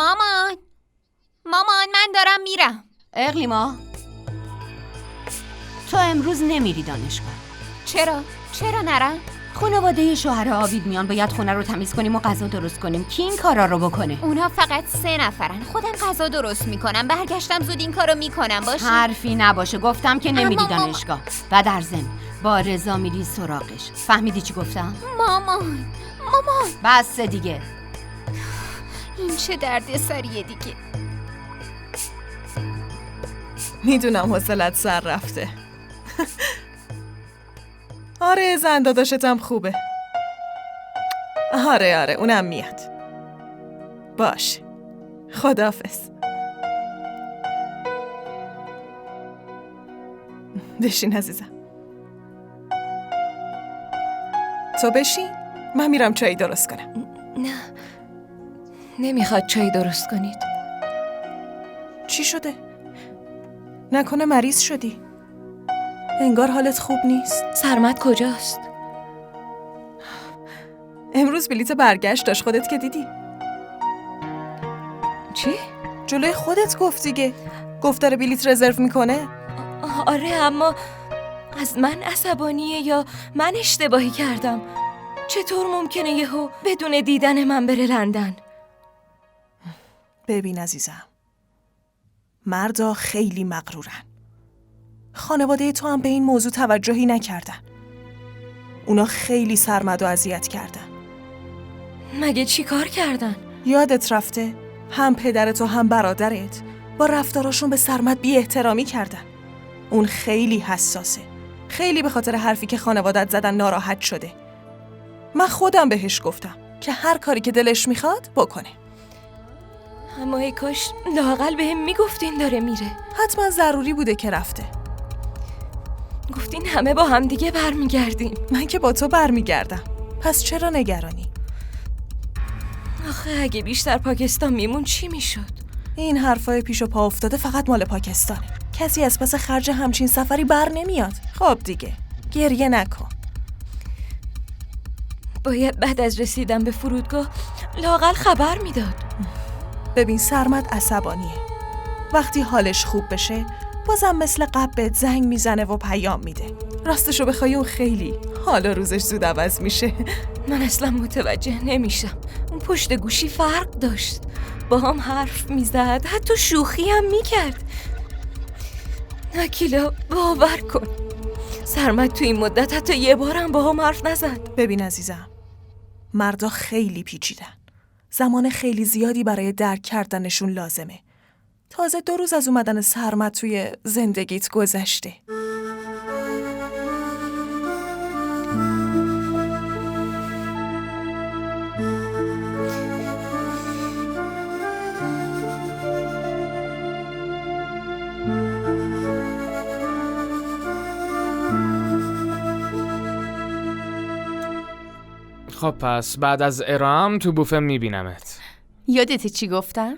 مامان من دارم میرم. اقلیما، تو امروز نمیری دانشگاه. چرا نرم؟ خانواده شوهر عابید میان، باید خونه رو تمیز کنیم و غذا درست کنیم. کی این کارا رو بکنه؟ اونا فقط 3 نفرن. خودم غذا درست میکنم. برگشتم زود این کارو میکنم. باشه؟ حرفی نباشه. گفتم که نمیری اما دانشگاه. و در ضمن با رضا میری سراغش. فهمیدی چی گفتم؟ مامان بس دیگه. این چه دردسریه دیگه. میدونم حوصلت سر رفته. آره زن داداشتم خوبه. آره اونم میاد. باشه، خداحافظ. بشین عزیزم. تو بشین، من میرم چای درست کنم. نه، نمیخواد چای درست کنید. چی شده؟ نکنه مریض شدی؟ انگار حالت خوب نیست. سرمد کجاست؟ امروز بلیت برگشت داشت، خودت که دیدی. چی؟ جلوی خودت گفت دیگه. گفت داره بلیت رزرو میکنه. آره، اما از من عصبانیه یا من اشتباهی کردم؟ چطور ممکنه یهو بدون دیدن من بره لندن؟ ببین عزیزم، مردا خیلی مغرورن. خانواده تو هم به این موضوع توجهی نکردن. اونا خیلی سرمد و اذیت کردن. مگه چی کار کردن؟ یادت رفته؟ هم پدرت و هم برادرت با رفتاراشون به سرمد بی احترامی کردن. اون خیلی حساسه. خیلی به خاطر حرفی که خانوادت زدن ناراحت شده. من خودم بهش گفتم که هر کاری که دلش میخواد بکنه. اما ای کاش لااقل بهم میگفتین داره میره. حتما ضروری بوده که رفته. گفتین همه با هم دیگه برمیگردیم. من که با تو برمیگردم. پس چرا نگرانی؟ آخه اگه بیشتر پاکستان میمون چی میشد؟ این حرفای پیش و پا افتاده فقط مال پاکستانه. کسی از پس خرج همچین سفری بر نمیاد. خب دیگه گریه نکن. باید بعد از رسیدن به فرودگاه لااقل خبر میداد. ببین سرمد عصبانیه. وقتی حالش خوب بشه بازم مثل قبل بهت زنگ میزنه و پیام میده. راستشو بخوای اون خیلی حالا روزش زود عوض میشه. من اصلا متوجه نمیشم. اون پشت گوشی فرق داشت، با هم حرف میزد، حتی شوخی هم میکرد. اکیلا باور کن سرمد تو این مدت حتی یه بارم با هم حرف نزد. ببین عزیزم، مردا خیلی پیچیدن. زمان خیلی زیادی برای درک کردنشون لازمه. تازه 2 روز از اومدن سرمد توی زندگیت گذشته. خب پس بعد از ارام تو بوفه میبینمت. یادت چی گفتم؟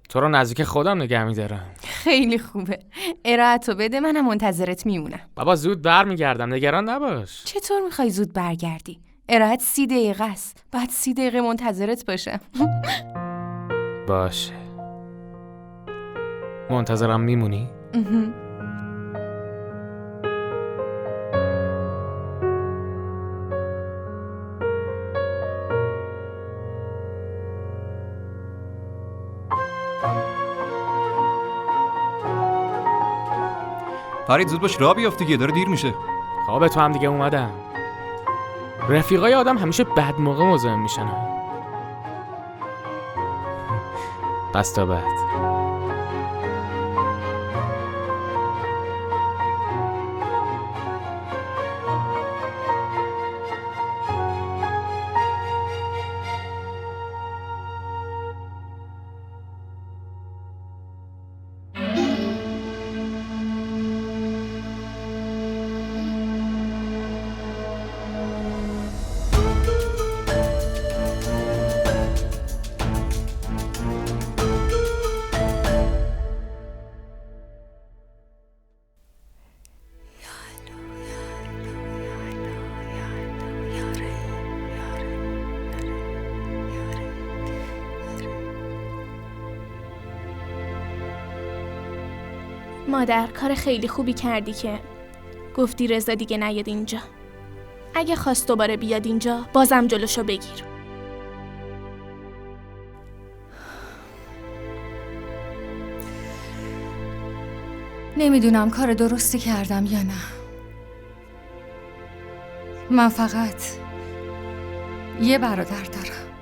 تو رو نزدیک خودم نگه میدارم. خیلی خوبه. ارائه‌تو بده، منم منتظرت میمونم. بابا زود برمیگردم، نگران نباش. چطور میخوای زود برگردی؟ ارائه‌ت 30 دقیقه است. بعد 30 دقیقه منتظرت باشم. باشه. منتظرم میمونی؟ فرید زود باش راه بیافت دیگه، داره دیر میشه. خواب تو هم دیگه اومدم. رفیقای آدم همیشه بد موقع مزاحم میشن. پس تا بعد. مادر کار خیلی خوبی کردی که گفتی رضا دیگه نیاد اینجا. اگه خواست دوباره بیاد اینجا بازم جلوشو بگیر. نمیدونم کار درستی کردم یا نه. من فقط یه برادر دارم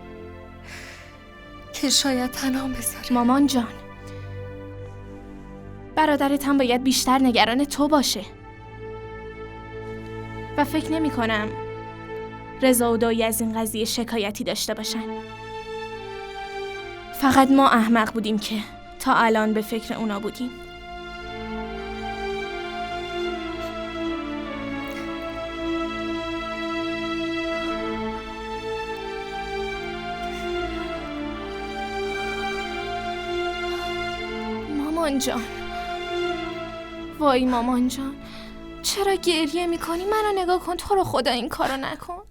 که شاید تنهام بذاره. مامان جان، برادرت هم باید بیشتر نگران تو باشه و فکر نمی کنم رضا و دایی از این قضیه شکایتی داشته باشن. فقط ما احمق بودیم که تا الان به فکر اونا بودیم. مامان جان، وای مامان جان، چرا گریه میکنی؟ منو نگاه کن، تو رو خدا این کارو نکن.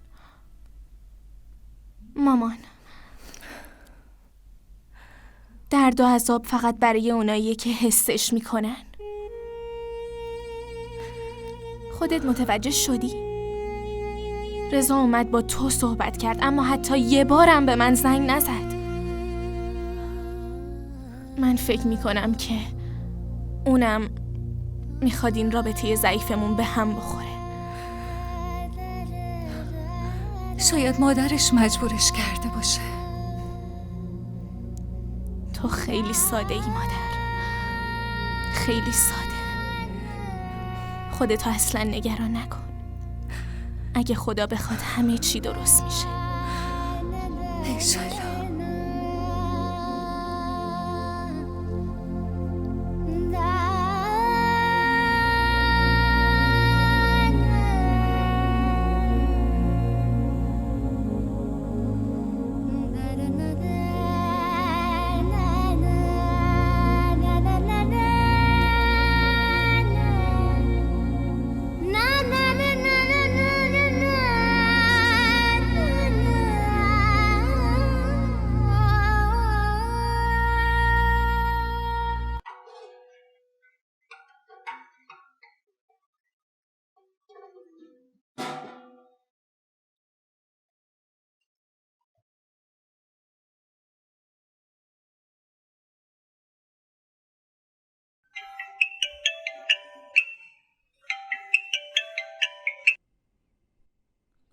مامان، درد و عذاب فقط برای اوناییه که حسش میکنن. خودت متوجه شدی؟ رضا اومد با تو صحبت کرد اما حتی یه بارم به من زنگ نزد. من فکر میکنم که اونم میخواد این رابطه ضعیفمون به هم بخوره. شاید مادرش مجبورش کرده باشه. تو خیلی ساده ای مادر، خیلی ساده. خودتو اصلا نگران نکن. اگه خدا بخواد همه چی درست میشه. انشالله.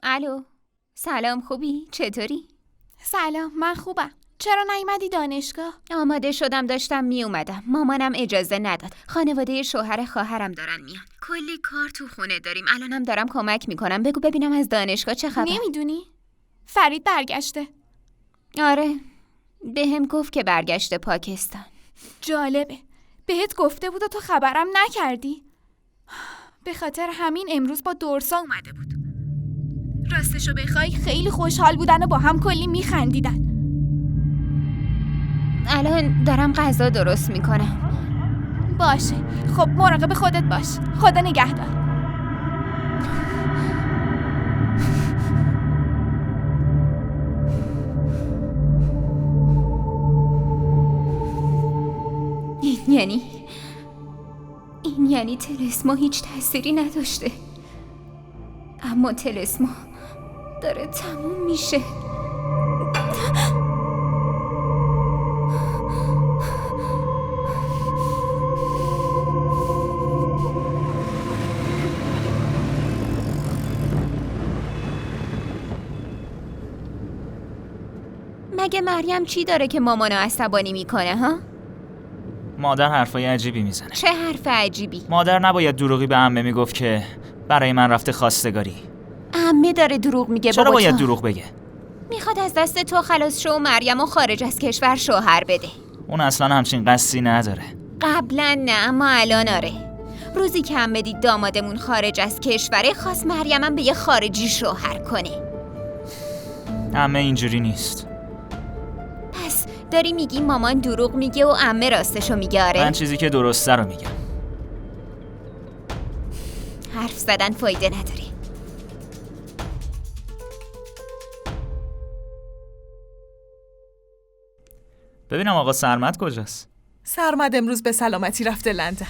الو، سلام، خوبی؟ چطوری؟ سلام، من خوبم. چرا نیومدی دانشگاه؟ آماده شدم، داشتم می اومدم. مامانم اجازه نداد. خانواده شوهر خواهرم دارن میان. کلی کار تو خونه داریم. الانم دارم کمک میکنم. بگو ببینم از دانشگاه چه خبر؟ نمیدونی؟ فرید برگشته. آره، بهم گفت که برگشته پاکستان. جالبه. بهت گفته بود و تو خبرم نکردی. به خاطر همین امروز با دورسا اومده بود. راستشو بخوای خیلی خوشحال بودن و با هم کلی میخندیدن. الان دارم غذا درست میکنم. باشه، خب مراقب خودت باش. خدا نگهدار. این یعنی طلسما هیچ تأثیری نداشته. اما طلسما داره تموم میشه. مگه مریم چی داره که مامانو عصبانی میکنه ها؟ مادر حرفای عجیبی میزنه. چه حرف عجیبی؟ مادر نباید دروغی به عمه میگفت که برای من رفته خواستگاری. عمه داره دروغ میگه. چرا بابا باید تو دروغ بگه؟ میخواد از دست تو خلاص شو و مریم و خارج از کشور شوهر بده. اون اصلا همچین قصدی نداره. قبلا نه، اما الان آره. روزی که عمه دید دامادمون خارج از کشوره، خواست مریمم به یه خارجی شوهر کنه. عمه اینجوری نیست. پس داری میگی مامان دروغ میگه و عمه راستشو میگه؟ آره، من چیزی که درسته رو میگم. حرف زدن فایده نداره. ببینم آقا سرمد کجاست؟ سرمد امروز به سلامتی رفته لندن.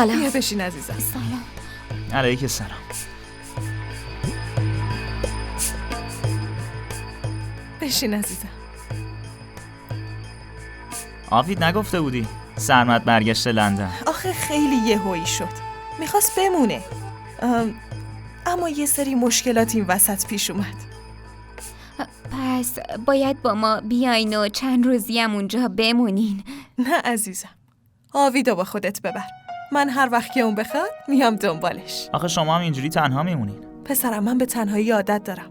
بیا سلام. بشین عزیزم. سلام. علیک السلام. بشین عزیزم. آفید نگفته بودی سرمت برگشته لندن؟ آخه خیلی یهویی شد. میخواست بمونه. اما یه سری مشکلات این وسط پیش اومد. پس باید با ما بیاین و چند روزی هم اونجا بمونین. نه عزیزم. آویدو با خودت ببر. من هر وقت که اون بخواد میام دنبالش. آخه شما هم اینجوری تنها میمونین. پسرم من به تنهایی عادت دارم.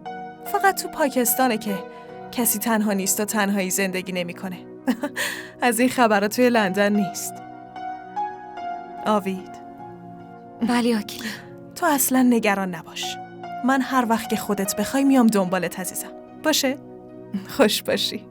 فقط تو پاکستانه که کسی تنها نیست و تنهایی زندگی نمیکنه. از این خبرها توی لندن نیست. آوید، بله آکیلا. تو اصلا نگران نباش. من هر وقت که خودت بخوای میام دنبالت عزیزم. باشه؟ خوش باشی.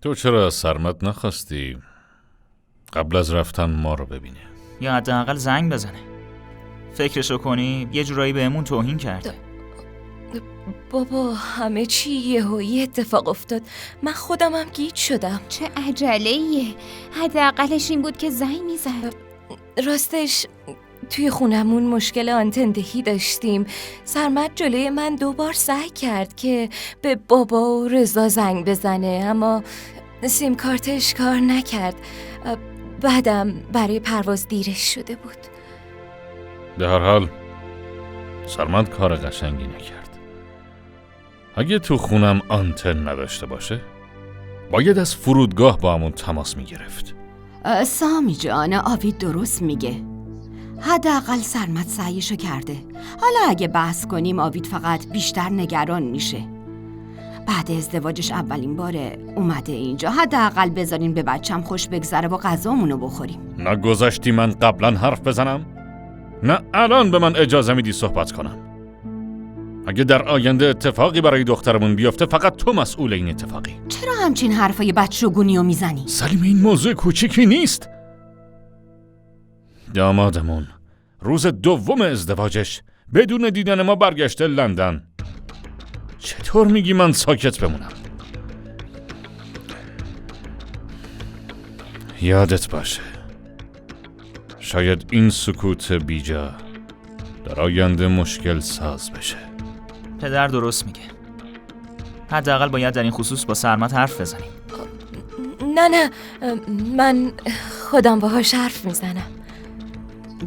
تو چرا از سرمت نخواستی قبل از رفتن ما رو ببینه؟ یا حداقل زنگ بزنه. فکرشو کنی یه جورایی بهمون توهین کرده. بابا همه چی یهویی اتفاق افتاد. من خودم هم گیج شدم. چه عجله‌ایه. حداقلش این بود که زنگ میزد. راستش توی خونمون مشکل آنتندهی داشتیم. سرمت جلوی من 2 بار سعی کرد که به بابا و رضا زنگ بزنه، اما سیم کارتش کار نکرد. بعدم برای پرواز دیرش شده بود. به هر حال سرمت کار قشنگی نکرد. اگه تو خونم آنتن نداشته باشه باید از فرودگاه با همون تماس میگرفت. سامی جان، آوید درست میگه. حداقل سرمت سعیشو کرده. حالا اگه بحث کنیم آوید فقط بیشتر نگران میشه. بعد ازدواجش اولین باره اومده اینجا. حداقل بذارین به بچم خوش بگذره و غذامونو بخوریم. نه گذاشتی من قبلا حرف بزنم؟ نه الان به من اجازه میدی صحبت کنم؟ اگه در آینده اتفاقی برای دخترمون بیفته فقط تو مسئول این اتفاقی. چرا همچین حرفای بچگونیو میزنی؟ سلیم این موضوع کوچیکی نیست. دامادمون روز 2 ازدواجش بدون دیدن ما برگشته لندن. چطور میگی من ساکت بمونم؟ یادت باشه شاید این سکوت بیجا در آینده مشکل ساز بشه. پدر درست میگه. حداقل باید در این خصوص با سرمت حرف بزنیم. نه من خودم باهاش حرف میزنم.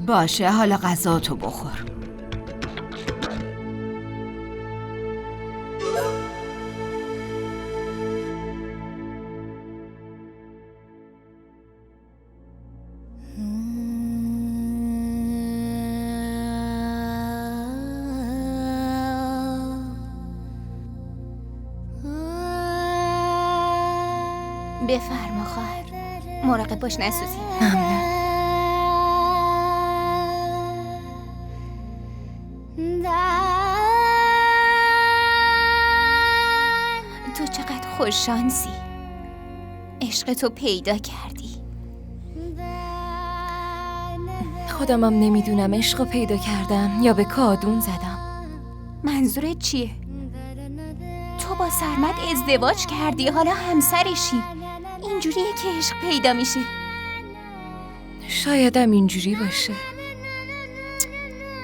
باشه، حالا غذاتو بخور. بفرما خواهر. مراقب باش نسوزی. ممنون. تو چقدر خوششانسی. عشق تو پیدا کردی. خودمم نمیدونم عشقو پیدا کردم یا به کادون زدم. منظورت چیه؟ تو با سرمت ازدواج کردی، حالا همسرشی. اینجوریه که عشق پیدا میشه. شایدم اینجوری باشه.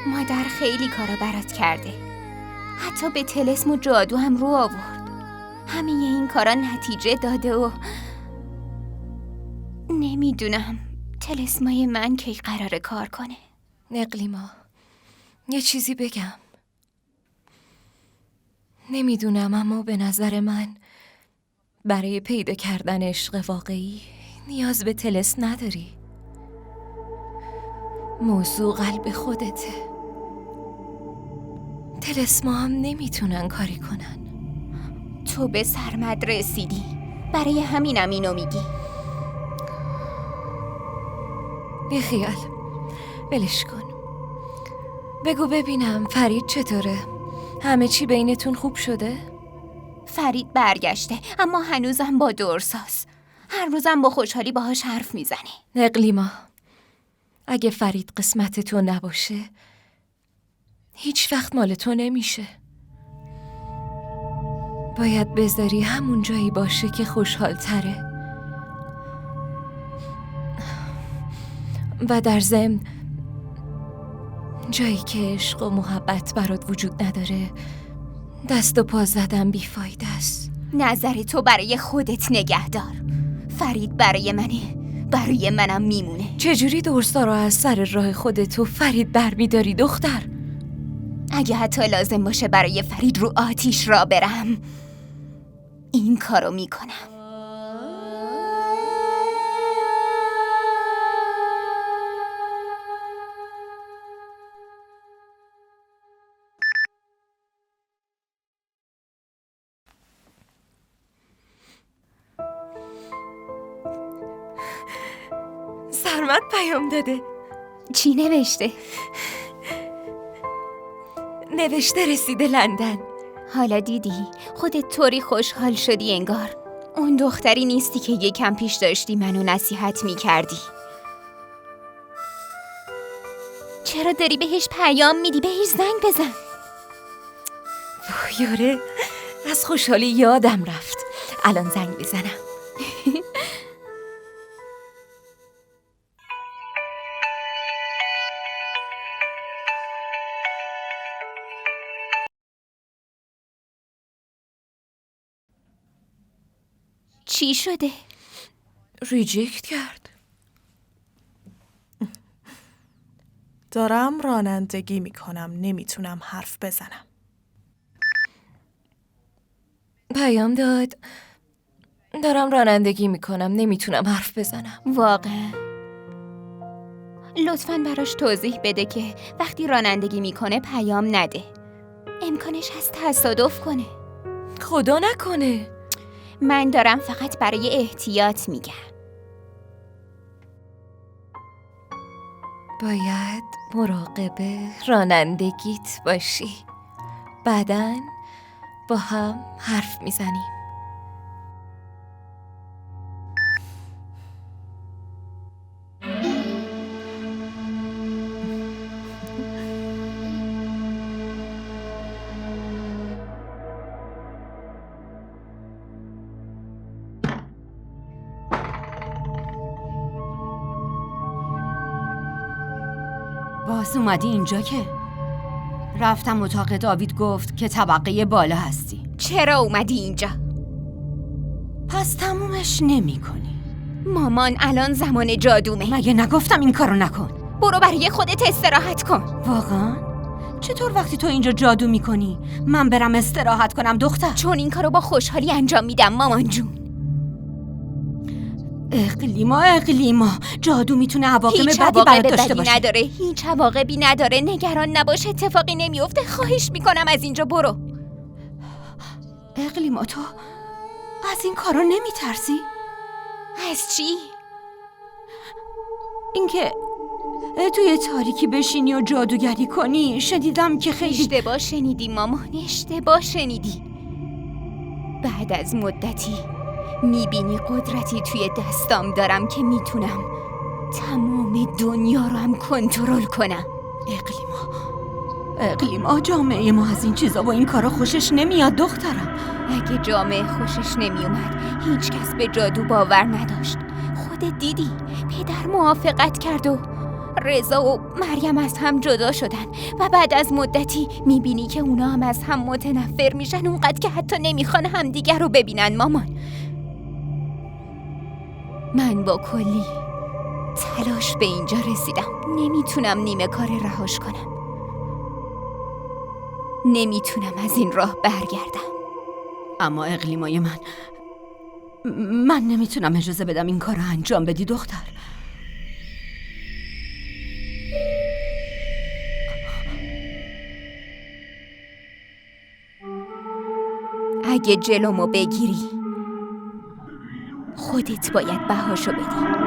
مادر خیلی کارا برات کرده. حتی به طلسم و جادو هم رو آورد. همه این کارا نتیجه داده و نمیدونم طلسمای من کی قراره کار کنه. اقلیما، یه چیزی بگم. نمیدونم اما به نظر من برای پیدا کردن عشق واقعی نیاز به طلسم نداری. موضوع قلب خودته. طلسما هم نمیتونن کاری کنن. تو به سرمد رسیدی، برای همینم اینو میگی. بیخیال، ولش کن. بگو ببینم فرید چطوره؟ همه چی بینتون خوب شده؟ فرید برگشته، اما هنوزم با دورساز. هر روزم با خوشحالی باهاش حرف میزنه. اقلیما، اگه فرید قسمت تو نباشه هیچ وقت مال تو نمیشه. باید بذاری همون جایی باشه که خوشحال تره. و در ضمن جایی که عشق و محبت برات وجود نداره دست و پا زدن بیفایده است. نظر تو برای خودت نگه دار. فرید برای منه، برای منم میمونه. چجوری دورسا رو از سر راه خودتو فرید برمیداری دختر؟ اگه حتی لازم باشه برای فرید رو آتیش را برم، این کارو میکنم. سرمد پیام داده. چی نوشته؟ نوشته رسیده لندن. حالا دیدی؟ خودت طوری خوشحال شدی انگار. اون دختری نیستی که یکم پیش داشتی منو نصیحت میکردی. چرا داری بهش پیام میدی؟ بهش زنگ بزن. یاره، از خوشحالی یادم رفت. الان زنگ بزنم. چی شده؟ ریجکت کرد. دارم رانندگی میکنم، نمیتونم حرف بزنم. پیام داد دارم رانندگی میکنم، نمیتونم حرف بزنم. واقعا؟ لطفاً براش توضیح بده که وقتی رانندگی میکنه پیام نده. امکانش هست تصادف کنه. خدا نکنه. من دارم فقط برای احتیاط میگم. باید مراقب رانندگیت باشی. بعداً با هم حرف میزنیم. باز اومدی اینجا که؟ رفتم اتاق داوید، گفت که طبقه بالا هستی. چرا اومدی اینجا؟ پس تمومش نمی کنی. مامان الان زمان جادومه. مگه نگفتم این کارو نکن؟ برو برای خودت استراحت کن. واقعا؟ چطور وقتی تو اینجا جادو میکنی من برم استراحت کنم دختر؟ چون این کارو با خوشحالی انجام میدم مامان جون. اقلیما جادو میتونه عواقب بدی برات داشته باشه. نداره. هیچ عواقبی نداره. نگران نباش، اتفاقی نمیفته. خواهش میکنم از اینجا برو. اقلیما تو از این کارا نمیترسی؟ از چی؟ اینکه توی تاریکی بشینی و جادوگری کنی. شنیدم که خیلی اشتباه شنیدی مامان، اشتباه شنیدی. بعد از مدتی میبینی قدرتی توی دستام دارم که میتونم تمام دنیا رو هم کنترل کنم. اقلیما جامعه ما از این چیزا و این کارا خوشش نمیاد دخترم. اگه جامعه خوشش نمیومد هیچ کس به جادو باور نداشت. خودت دیدی پدر موافقت کرد و رضا و مریم از هم جدا شدن و بعد از مدتی میبینی که اونا هم از هم متنفر میشن، اونقدر که حتی نمیخوان همدیگر رو ببینن. مامان من با کلی تلاش به اینجا رسیدم. نمیتونم نیمه کار رهاش کنم. نمیتونم از این راه برگردم. اما اقلیمای من نمیتونم اجازه بدم این کار رو انجام بدی دختر. اگه جلومو بگیری خودت باید بهاشو بدی.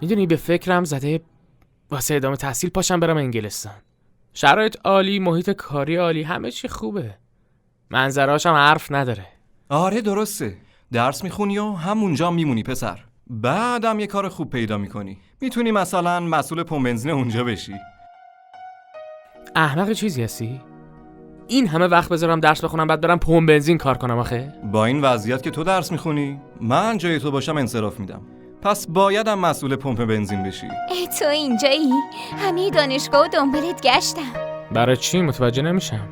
میدونی به فکرم زده واسه ادامه تحصیل پاشم برم انگلستان. شرایط عالی، محیط کاری عالی، همه چی خوبه. منظرهاش هم حرف نداره. آره درسته. درس میخونی و همونجا میمونی پسر. بعدم یه کار خوب پیدا میکنی. میتونی مثلا مسئول پمپ بنزین اونجا بشی. احمق چیزی هستی؟ این همه وقت بذارم درس بخونم بعد برم پمپ بنزین کار کنم آخه؟ با این وضعیت که تو درس میخونی، من جای تو باشم انصراف میدم. پس بایدم مسئول پمپ بنزین بشی. تو اینجایی؟ همه دانشگاه و دنبالت گشتم. برای چی؟ متوجه نمیشم.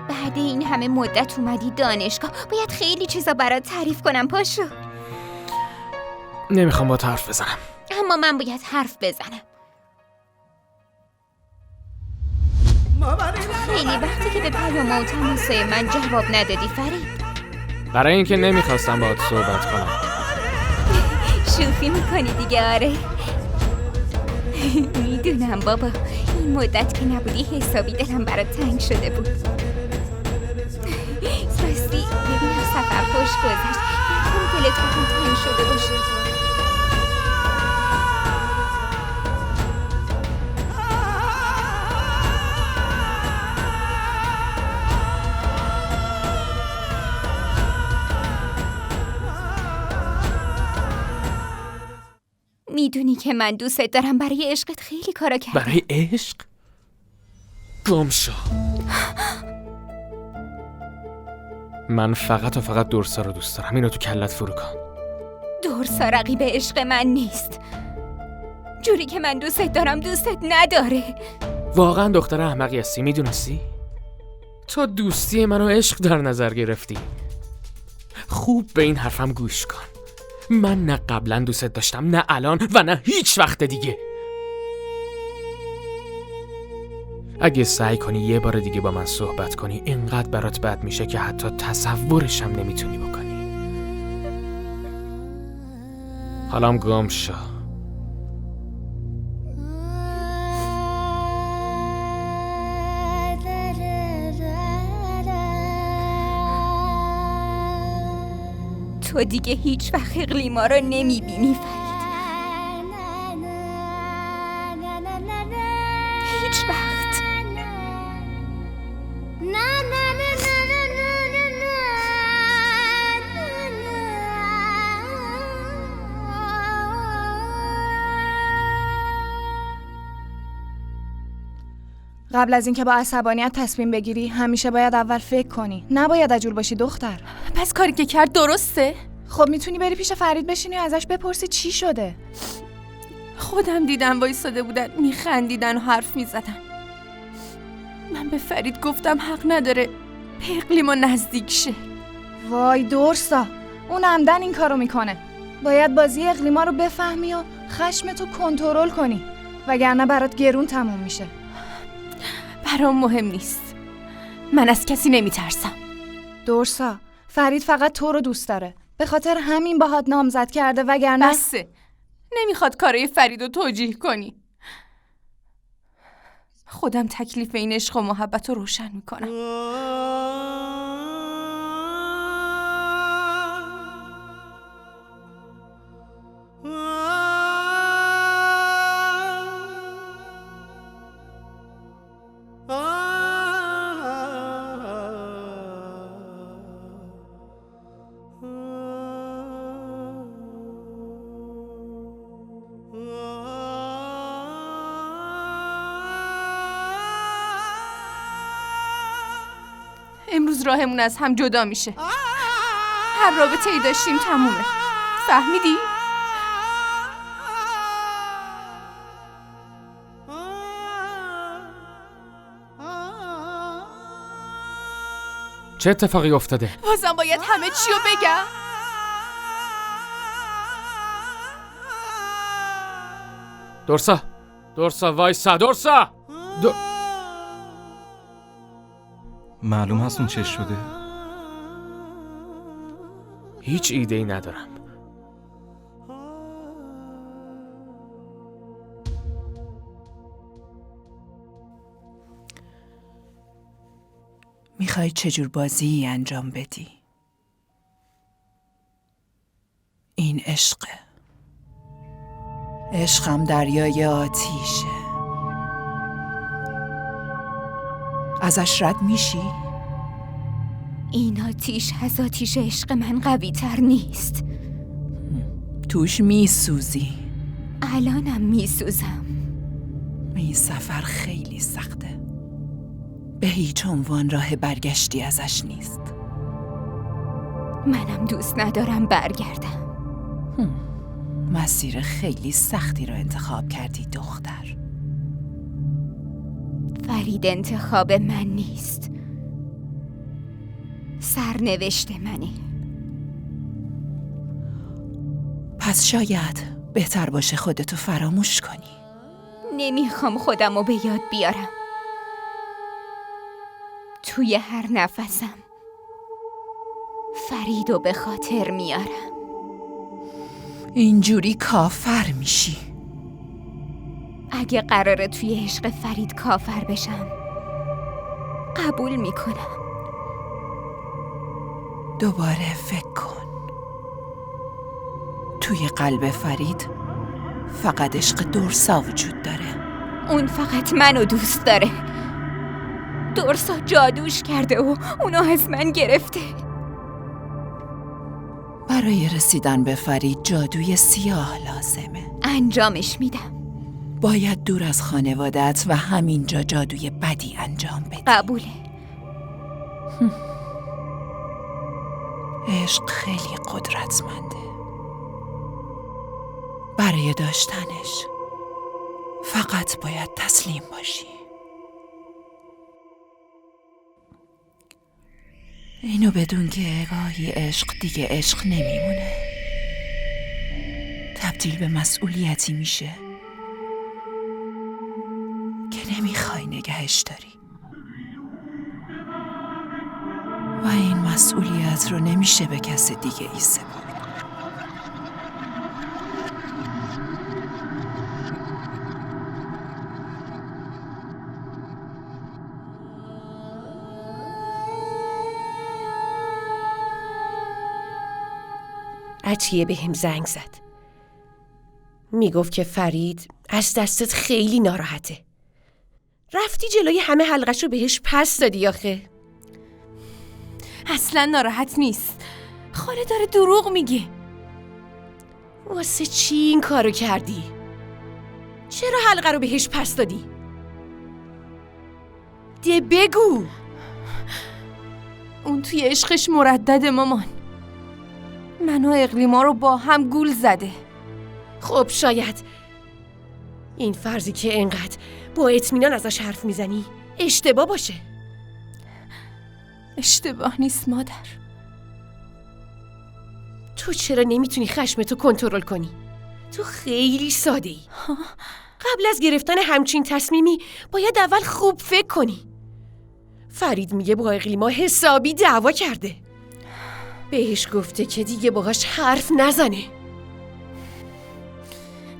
بعد این همه مدت اومدی دانشگاه، باید خیلی چیزا برات تعریف کنم. پاشو. نمیخوام با حرف بزنم. اما من باید حرف بزنم. خیلی وقتی که به پیام و تماسای من جواب ندادی فرید. برای اینکه نمیخواستم باهات صحبت کنم. شوخی میکنی دیگه؟ آره. میدونم بابا، این مدت که نبودی حسابی دلم برات تنگ شده بود. راستی ببینم سفر خوش گذشت. نکنه دلت بهم تنگ شده باشه. میدونی که من دوستت دارم. برای عشقت خیلی کارا کردم. برای عشق؟ گم شو. من فقط و فقط دورسا رو دوست دارم. اینو تو کلت فرو کن. دورسا رقیب عشق من نیست. جوری که من دوستت دارم دوستت نداره. واقعا دختر احمقی هستی، میدونستی؟ تو دوستی منو عشق در نظر گرفتی. خوب به این حرفم گوش کن. من نه قبلا دوستت داشتم، نه الان و نه هیچ وقت دیگه. اگه سعی کنی یه بار دیگه با من صحبت کنی، اینقدر برات بد میشه که حتی تصورشم نمیتونی بکنی. حالم گم شو. تو دیگه هیچ وقت اقلیما رو نمیبینی فرید. هیچ وقت. قبل از اینکه با عصبانیت تصمیم بگیری همیشه باید اول فکر کنی. نباید عجول باشی دختر. پس کاری که کرد درسته؟ خب میتونی بری پیش فرید بشینی و ازش بپرسی چی شده. خودم دیدم وایساده بودن میخندیدن و حرف میزدن. من به فرید گفتم حق نداره به اقلیما نزدیک شه. وای دورسا، اون عمدن این کارو میکنه. باید بازی اقلیما رو بفهمی و خشمتو کنترل کنی، وگرنه برات گرون تموم میشه. برام مهم نیست. من از کسی نمیترسم. دورسا، فرید فقط تو رو دوست داره. به خاطر همین باهات نامزد کرده، وگرنه بسه. نمیخواد کارای فرید رو توجیه کنی. خودم تکلیف این عشق و محبت رو روشن میکنم. امروز راهمون از هم جدا میشه. هر رابطه ای داشتیم تمومه. فهمیدی؟ چه اتفاقی افتاده؟ بازم باید همه چی رو بگم؟ دورسا وایسا. دورسا معلوم هست اون چه شده؟ هیچ ایده ای ندارم. میخوای چجور بازی انجام بدی؟ این عشقه. عشقم دریای آتیشه. ازش رد میشی؟ این آتیش از آتیش عشق من قوی تر نیست. توش میسوزی. الانم میسوزم. این سفر خیلی سخته. به هیچ عنوان راه برگشتی ازش نیست. منم دوست ندارم برگردم. مسیر خیلی سختی رو انتخاب کردی دختر. فرید انتخاب من نیست، سرنوشت منه. پس شاید بهتر باشه خودتو فراموش کنی. نمیخوام خودمو به یاد بیارم. توی هر نفسم فریدو به خاطر میارم. اینجوری کافر میشی. اگه قراره توی عشق فرید کافر بشم قبول میکنم. دوباره فکر کن. توی قلب فرید فقط عشق درسا وجود داره. اون فقط منو دوست داره. درسا جادوش کرده و اونو از من گرفته. برای رسیدن به فرید جادوی سیاه لازمه. انجامش میدم. باید دور از خانوادت و همینجا جادوی بدی انجام بدی. قبوله. عشق خیلی قدرتمنده. برای داشتنش فقط باید تسلیم باشی. اینو بدون که گاهی عشق دیگه عشق نمیمونه. تبدیل به مسئولیتی میشه که نمیخوای نگهش داری. و این مسئولیت رو نمیشه به کس دیگه ای سپرد. عطیه به هم زنگ زد. میگفت که فرید از دستت خیلی ناراحته. رفتی جلوی همه حلقشو بهش پس دادی آخه. اصلا ناراحت نیست. خاله داره دروغ میگه. واسه چی این کارو کردی؟ چرا حلقه رو بهش پس دادی؟ ده بگو. اون توی عشقش مردد مامان. من و اقلیما رو با هم گول زده. خب شاید این فرضی که انقدر با اطمینان ازش حرف میزنی اشتباه باشه. اشتباه نیست مادر. تو چرا نمیتونی خشمتو کنترل کنی؟ تو خیلی ساده ای. قبل از گرفتن همچین تصمیمی باید اول خوب فکر کنی. فرید میگه با اقلیما حسابی دعوا کرده. بهش گفته که دیگه باهاش حرف نزنه.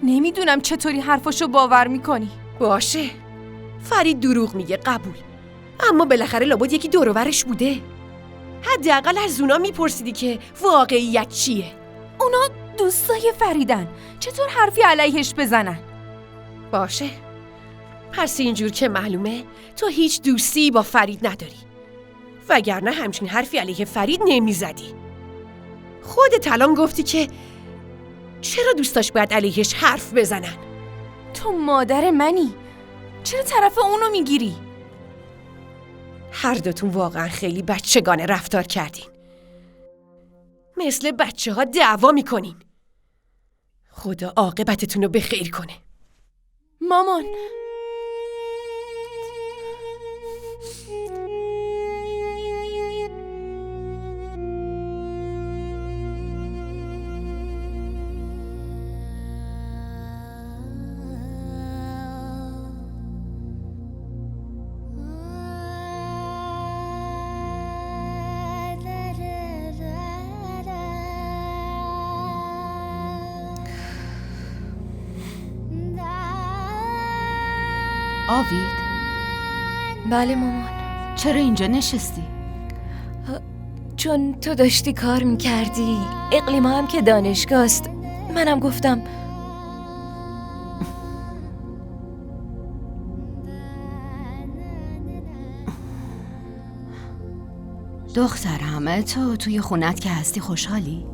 نمیدونم چطوری حرفاشو باور میکنی. باشه، فرید دروغ میگه قبول، اما بالاخره لابد یکی دور و برش بوده. حداقل از اونا میپرسیدی که واقعیت چیه. اونا دوستای فریدن، چطور حرفی علیهش بزنن؟ باشه، پس اینجور که معلومه تو هیچ دوستی با فرید نداری، وگرنه همچین حرفی علیه فرید نمیزدی. خودت الان گفتی که چرا دوستاش باید علیهش حرف بزنن. تو مادر منی، چرا طرف اونو میگیری؟ هر دوتون واقعا خیلی بچگانه رفتار کردین. مثل بچه ها دعوا میکنین. خدا عاقبتتون رو بخیر کنه. مامان، آوید؟ بله مامان. چرا اینجا نشستی؟ چون تو داشتی کار میکردی، اقلیما هم که دانشگاه است، منم گفتم دخترم، تو توی خونت که هستی خوشحالی؟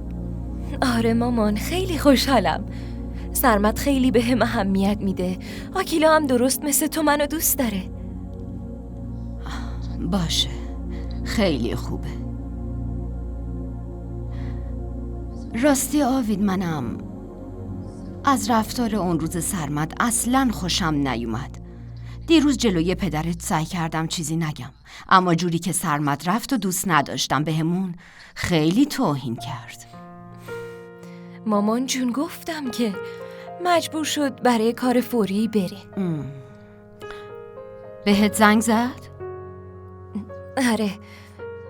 آره مامان، خیلی خوشحالم. سرمد خیلی به هم اهمیت میده. آکیلا هم درست مثل تو منو دوست داره. باشه، خیلی خوبه. راستی آوید، منم از رفتار اون روز سرمد اصلاً خوشم نیومد. دیروز جلوی پدرت سعی کردم چیزی نگم، اما جوری که سرمد رفت و دوست نداشتم بهمون خیلی توهین کرد. مامان جون گفتم که مجبور شد برای کار فوری بره. بهت زنگ زد؟ آره،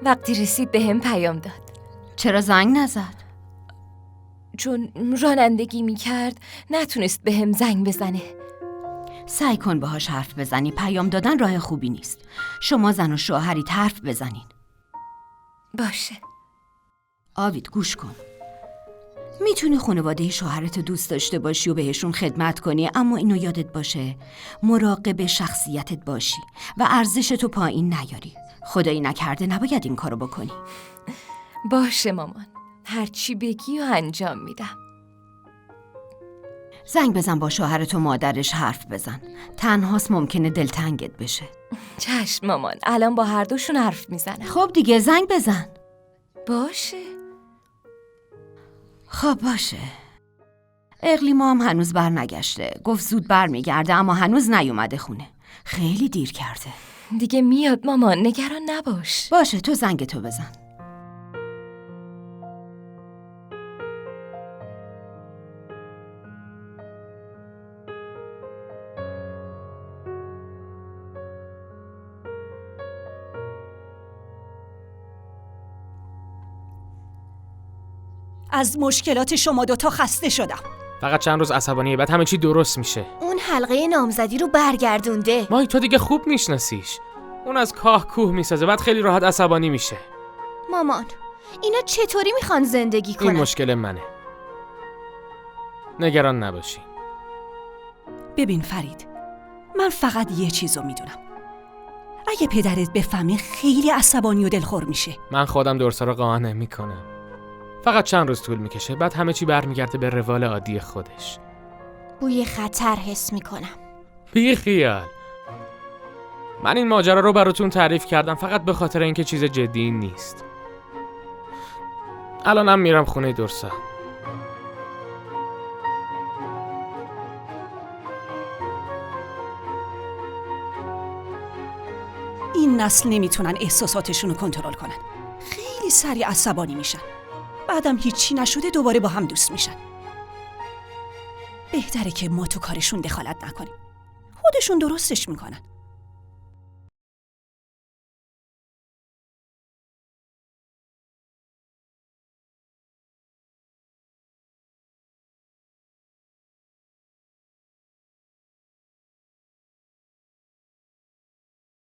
وقتی رسید به هم پیام داد. چرا زنگ نزد؟ چون رانندگی میکرد نتونست به هم زنگ بزنه. سعی کن باهاش حرف بزنی. پیام دادن راه خوبی نیست. شما زن و شوهری حرف بزنین. باشه. آوید گوش کن. میتونی خانواده شوهرت دوست داشته باشی و بهشون خدمت کنی، اما اینو یادت باشه مراقب شخصیتت باشی و ارزشتو پایین نیاری. خدایی نکرده نباید این کارو بکنی. باشه مامان، هرچی بگی و انجام میدم. زنگ بزن با شوهرت و مادرش حرف بزن. تنهاست ممکنه دلتنگت بشه. چشم مامان، الان با هر دوشون حرف میزنم. خب دیگه زنگ بزن. باشه. خب باشه. اقلیما هم هنوز بر نگشته. گفت زود بر میگرده اما هنوز نیومده خونه. خیلی دیر کرده. دیگه میاد مامان، نگران نباش. باشه، تو زنگتو بزن. از مشکلات شما دوتا خسته شدم. فقط چند روز عصبانیه، بعد همه چی درست میشه. اون حلقه نامزدی رو برگردونده. مای تو دیگه خوب میشناسیش. اون از کاه کوه میسازه، بعد خیلی راحت عصبانی میشه. مامان، اینا چطوری میخوان زندگی کنن؟ این مشکل منه. نگران نباشی. ببین فرید، من فقط یه چیزو میدونم. اگه پدرت بفهمه خیلی عصبانی و دلخور میشه. من خودم درسا رو قانع میکنم. فقط چند روز طول میکشه، بعد همه چی برمیگرده به روال عادی خودش. بوی خطر حس میکنم. بی خیال. من این ماجرا رو براتون تعریف کردم فقط به خاطر اینکه چیز جدی نیست. الانم میرم خونه درسا. این نسل نمیتونن احساساتشون رو کنترل کنن. خیلی سریع عصبانی میشن. بعدم هیچی نشده دوباره با هم دوست میشن. بهتره که ما تو کارشون دخالت نکنیم. خودشون درستش میکنن.